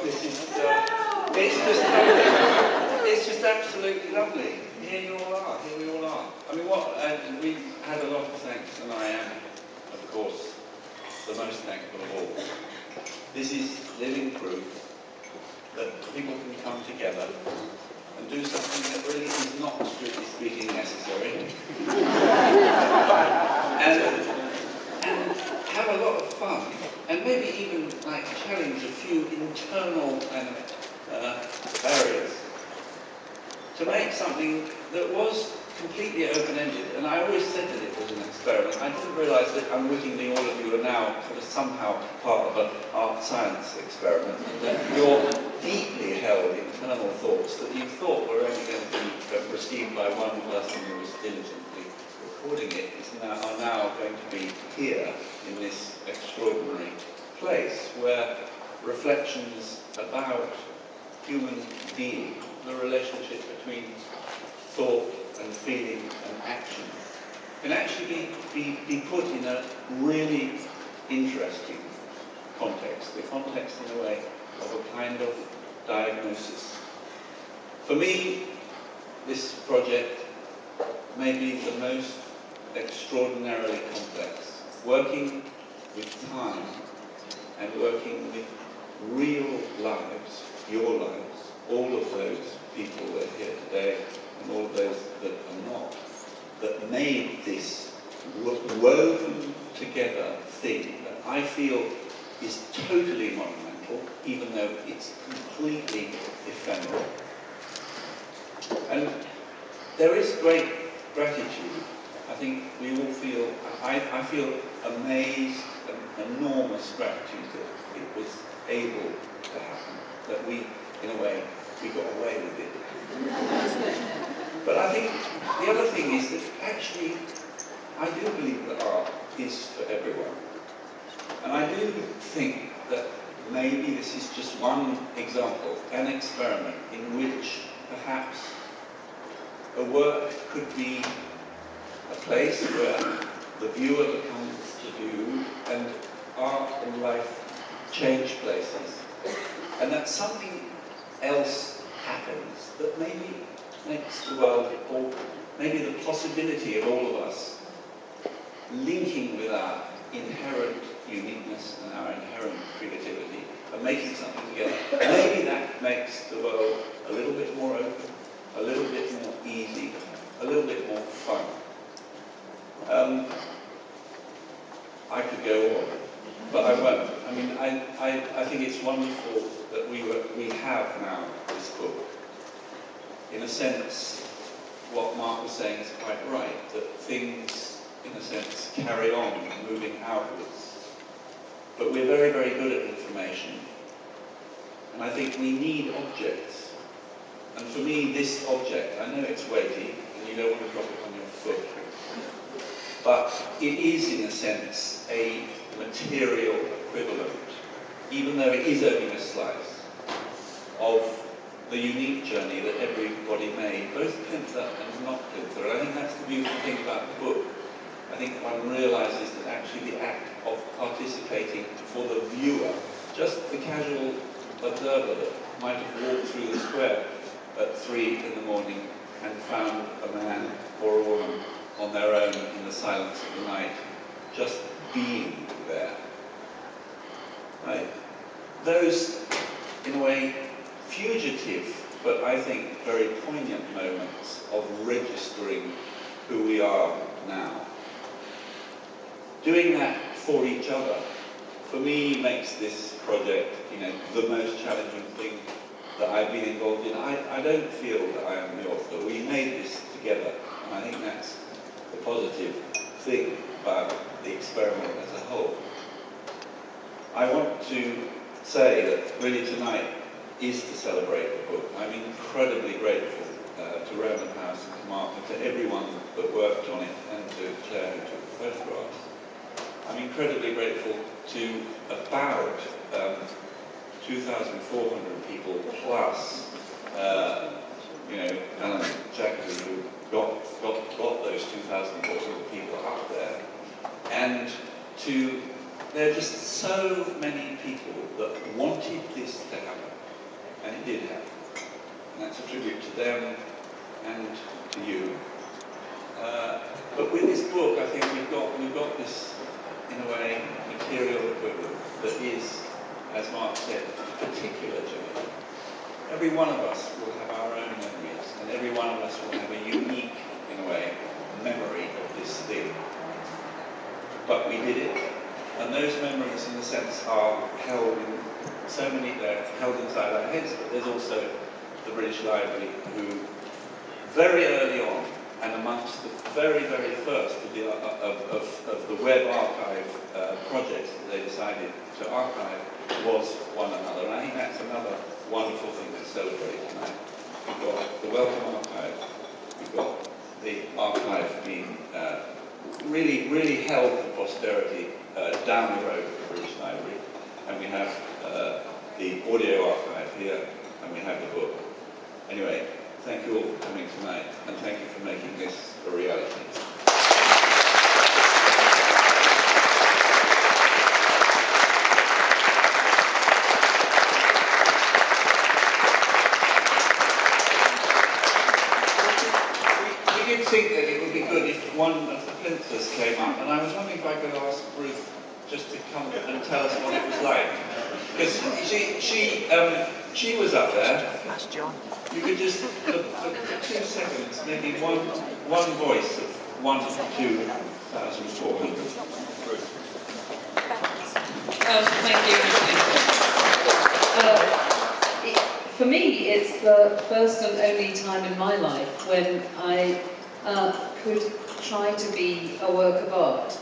This is, it's just absolutely lovely. Here you all are, here we all are. I mean, we've had a lot of thanks, and I am, of course, the most thankful of all. This is living proof that people can come together and do something that really is not, strictly speaking, necessary. and have a lot of fun, and maybe even like challenge a few internal kind of barriers to make something that was completely open-ended. And I always said that it was an experiment. I didn't realise that unwittingly all of you are now sort of somehow part of an art-science experiment, and that your deeply held internal thoughts that you thought were only going to be received by one person who was diligently recording it are now going to be here in this extraordinary place where reflections about human being, the relationship between thought and feeling and action, can actually be put in a really interesting context, the context in a way of a kind of diagnosis. For me, this project may be the most extraordinarily complex, working with time and working with real lives, your lives, all of those people that are here today and all of those that are not, that made this woven together thing that I feel is totally monumental, even though it's completely ephemeral. And there is great gratitude. I think we all feel, I feel amazed and enormous gratitude that it was able to happen, that we, in a way, we got away with it. But I think the other thing is that actually, I do believe that art is for everyone. And I do think that maybe this is just one example, an experiment in which perhaps a work could be a place where the viewer becomes to do, and art and life change places, and that something else happens that maybe makes the world, or maybe the possibility of all of us linking with our inherent uniqueness and our inherent creativity and making something together, maybe that makes the world a little bit more open, a little bit more easy, a little bit more fun. I could go on, but I won't. I mean, I think it's wonderful that we have now this book. In a sense, what Mark was saying is quite right, that things, in a sense, carry on moving outwards. But we're very, very good at information. And I think we need objects. And for me, this object, I know it's weighty, and you don't want to drop it on your foot, but it is, in a sense, a material equivalent, even though it is only a slice of the unique journey that everybody made, both plinter and not plinter. And I think that's the beautiful thing about the book. I think one realises that actually the act of participating for the viewer, just the casual observer that might have walked through the square at 3 in the morning and found a man or a woman on their own in the silence of the night, just being there. Right? Those, in a way, fugitive, but I think very poignant moments of registering who we are now. Doing that for each other, for me, makes this project, the most challenging thing that I've been involved in. I don't feel that I am the author. We made this together, and I think that's the positive thing about the experiment as a whole. I want to say that really tonight is to celebrate the book. I'm incredibly grateful to Random House and to Mark and to everyone that worked on it, and to Claire who took the photographs. I'm incredibly grateful to about 2,400 people plus, Alan Jackson, who got those 2,400 people up there, and there are just so many people that wanted this to happen. them and to you. But with this book, I think we've got this, in a way, material equivalent that is, as Mark said, particular to me. Every one of us will have our own memories, and every one of us will have a unique, in a way, memory of this thing. But we did it, and those memories, in a sense, are held in so many, they're held inside our heads, but there's also the British Library, who very early on, and amongst the very, very first of the web archive projects that they decided to archive, was one another. And I think that's another wonderful thing to celebrate tonight. We've got the Wellcome Archive, we've got the archive being really, really held for posterity down the road at the British Library, and we have the audio archive here, and we have the book. Anyway, thank you all for coming tonight, and thank you for making this a reality. We did think that it would be good if one of the plinthers came up, and I was wondering if I could ask Ruth just to come and tell us what it was like. Because she was up there. That's John. You could just, for 2 seconds, maybe one voice of 1 to 2,400. Thank you. For me, it's the first and only time in my life when I could try to be a work of art.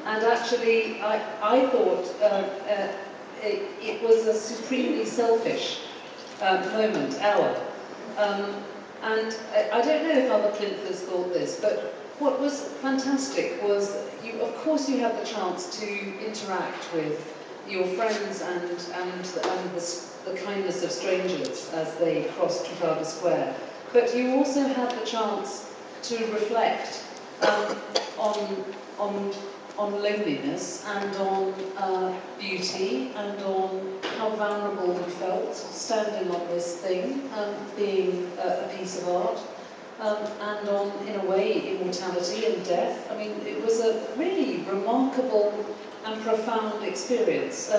And actually, I thought it was a supremely selfish hour. And I don't know if other plinthers thought this, but what was fantastic was, of course you had the chance to interact with your friends and the kindness of strangers as they crossed Trafalgar Square. But you also had the chance to reflect on loneliness and on beauty and on how vulnerable you felt standing on this thing, being a piece of art, and on, in a way, immortality and death. I mean, it was a really remarkable and profound experience.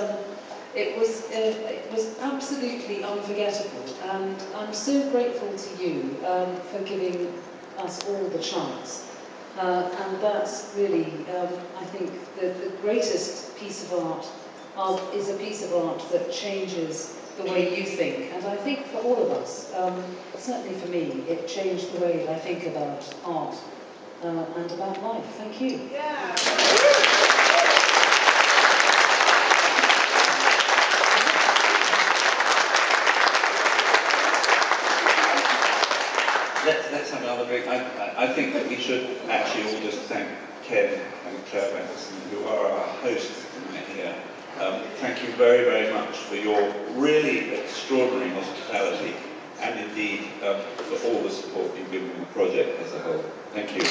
It was absolutely unforgettable, and I'm so grateful to you for giving us all the chance. And that's really, I think, the greatest piece of art is a piece of art that changes the way you think. And I think for all of us, certainly for me, it changed the way I think about art and about life. Thank you. Yeah. Let's have another drink. I think that we should actually all just thank Ken and Claire Benson, who are our hosts tonight here. Thank you very, very much for your really extraordinary hospitality, and indeed for all the support you've given the project as a whole. Thank you.